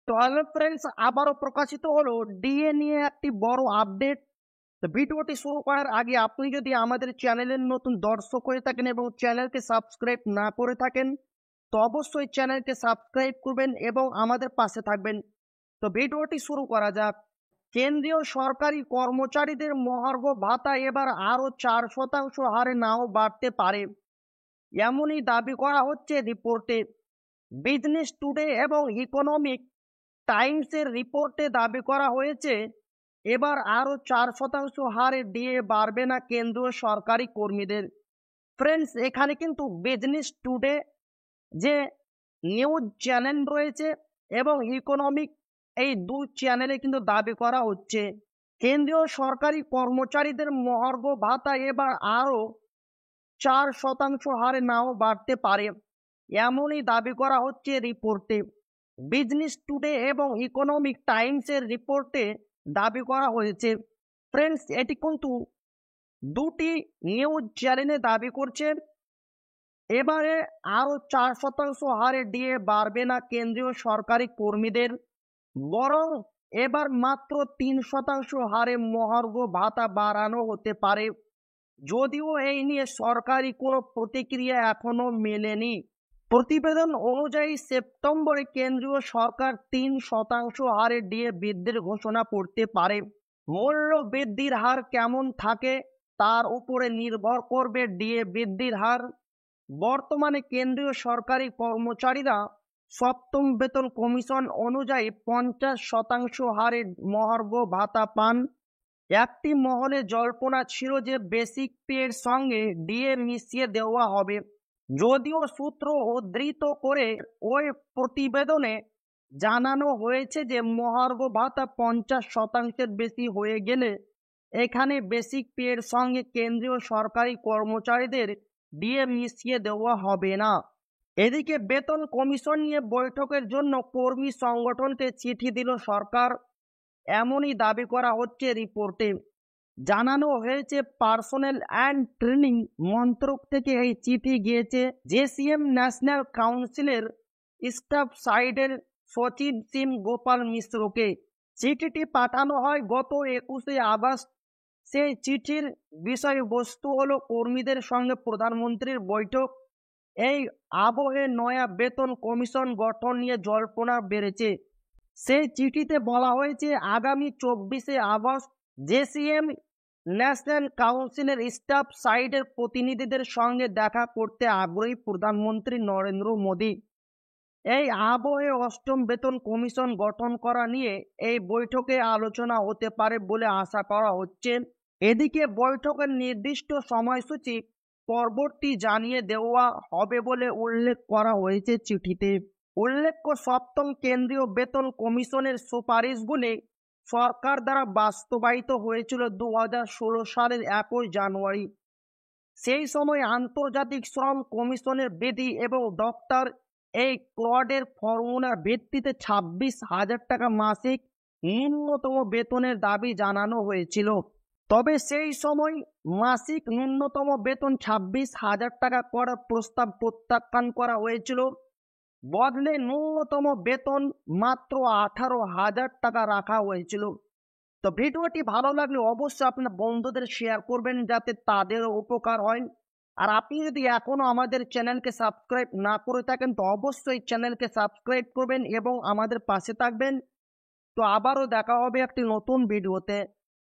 তো hello friends, আবারও প্রকাশিত হলো ডিএ নিয়ে একটি বড় আপডেট। তো ভিডিওটি শুরু করার আগে আপনি যদি আমাদের চ্যানেলের নতুন দর্শক হয়ে থাকেন এবং চ্যানেলকে সাবস্ক্রাইব না করে থাকেন, তো অবশ্যই চ্যানেলকে সাবস্ক্রাইব করবেন এবং আমাদের পাশে থাকবেন। তো ভিডিওটি শুরু করা যাক। কেন্দ্রীয় সরকারি কর্মচারীদের মহার্ঘ ভাতা এবার আরও 4% হারে নাও বাড়তে পারে, এমনই দাবি করা হচ্ছে রিপোর্টে। বিজনেস টুডে এবং ইকোনমিক টাইমসের রিপোর্টে দাবি করা হয়েছে এবার আরও 4% হারে দিয়ে বাড়বে না কেন্দ্রীয় সরকারি কর্মীদের। ফ্রেন্ডস, এখানে কিন্তু বিজনেস টুডে যে নিউজ চ্যানেল রয়েছে এবং ইকোনমিক, এই দুই চ্যানেলে কিন্তু দাবি করা হচ্ছে কেন্দ্রীয় সরকারি কর্মচারীদের মহার্ঘ ভাতা এবার আরও 4% হারে নাও বাড়তে পারে, এমনই দাবি করা হচ্ছে রিপোর্টে। বিজনেস টুডে এবং ইকোনমিক টাইমসের রিপোর্টে দাবি করা হয়েছে। ফ্রেন্ডস, এটি কিন্তু দুটি নিউজ চ্যানেলে দাবি করছে এবারে আরও 4% হারে দিয়ে বাড়বে না কেন্দ্রীয় সরকারি কর্মীদের, বরং এবার মাত্র 3% হারে মহার্ঘ ভাতা বাড়ানো হতে পারে। যদিও এই নিয়ে সরকারি কোনো প্রতিক্রিয়া এখনো মেলেনি। প্রতিবেদন অনুযায়ী সেপ্টেম্বরে কেন্দ্রীয় সরকার 3% হারে ডিএ বৃদ্ধির ঘোষণা করতে পারে। মূল্য বৃদ্ধির হার কেমন থাকে তার উপরে নির্ভর করবে ডিএ বৃদ্ধির হার। বর্তমানে কেন্দ্রীয় সরকারি কর্মচারীরা সপ্তম বেতন কমিশন অনুযায়ী 50% হারে মহার্ঘ ভাতা পান। একটি মহলে জল্পনা ছিল যে বেসিক পের সঙ্গে ডিএ মিশিয়ে দেওয়া হবে, যদিও সূত্র উদ্ধৃত করে ওই প্রতিবেদনে জানানো হয়েছে যে মহার্ঘ ভাতা 50%-এর বেশি হয়ে গেলে এখানে বেসিক পের সঙ্গে কেন্দ্রীয় সরকারি কর্মচারীদের ডিএ মিশিয়ে দেওয়া হবে না। এদিকে বেতন কমিশন নিয়ে বৈঠকের জন্য কর্মী সংগঠনকে চিঠি দিল সরকার, এমনই দাবি করা হচ্ছে রিপোর্টে। জানানো হয়েছে পার্সোনেল অ্যান্ড ট্রেনিং মন্ত্রক থেকে এই চিঠি গিয়েছে জেসিএম ন্যাশনাল কাউন্সিলের স্টাফ সাইডের সচিব সিম গোপাল মিশ্রকে। চিঠিটি পাঠানো হয় গত 21শে আগস্ট। সেই চিঠির বিষয়বস্তু হলো কর্মীদের সঙ্গে প্রধানমন্ত্রীর বৈঠক। এই আবহে নয়া বেতন কমিশন গঠন নিয়ে জল্পনা বেড়েছে। সেই চিঠিতে বলা হয়েছে আগামী 24শে আগস্ট জেসিএম ন্যাশনাল কাউন্সিলের স্টাফ সাইডের প্রতিনিধিদের সঙ্গে দেখা করতে আগ্রহী প্রধানমন্ত্রী নরেন্দ্র মোদী। এই আবহে অষ্টম বেতন কমিশন গঠন করা নিয়ে এই বৈঠকে আলোচনা হতে পারে বলে আশা করা হচ্ছে। এদিকে বৈঠকের নির্দিষ্ট সময়সূচি পরবর্তী জানিয়ে দেওয়া হবে বলে উল্লেখ করা হয়েছে চিঠিতে। উল্লেখ্য, সপ্তম কেন্দ্রীয় বেতন কমিশনের সুপারিশগুলি সরকার দ্বারা বাস্তবায়িত হয়েছিল 2016 সালের 1 জানুয়ারি। সেই সময় আন্তর্জাতিক শ্রম কমিশনের বিধি এবং ডক্টর এই ক্রডের ফর্মুলার ভিত্তিতে 26,000 টাকা মাসিক ন্যূনতম বেতনের দাবি জানানো হয়েছিল। তবে সেই সময় মাসিক ন্যূনতম বেতন 26,000 টাকা করার প্রস্তাব প্রত্যাখ্যান করা হয়েছিল। বদলে ন্যূনতম বেতন মাত্র 18,000 টাকা রাখা হয়েছিল। তো ভিডিওটি ভালো লাগলে অবশ্যই আপনার বন্ধুদের শেয়ার করবেন যাতে তাদেরও উপকার হয়। আর আপনি যদি এখনো আমাদের চ্যানেলকে সাবস্ক্রাইব না করে থাকেন তো অবশ্যই চ্যানেলকে সাবস্ক্রাইব করবেন এবং আমাদের পাশে থাকবেন। তো আবারও দেখা হবে একটি নতুন ভিডিওতে।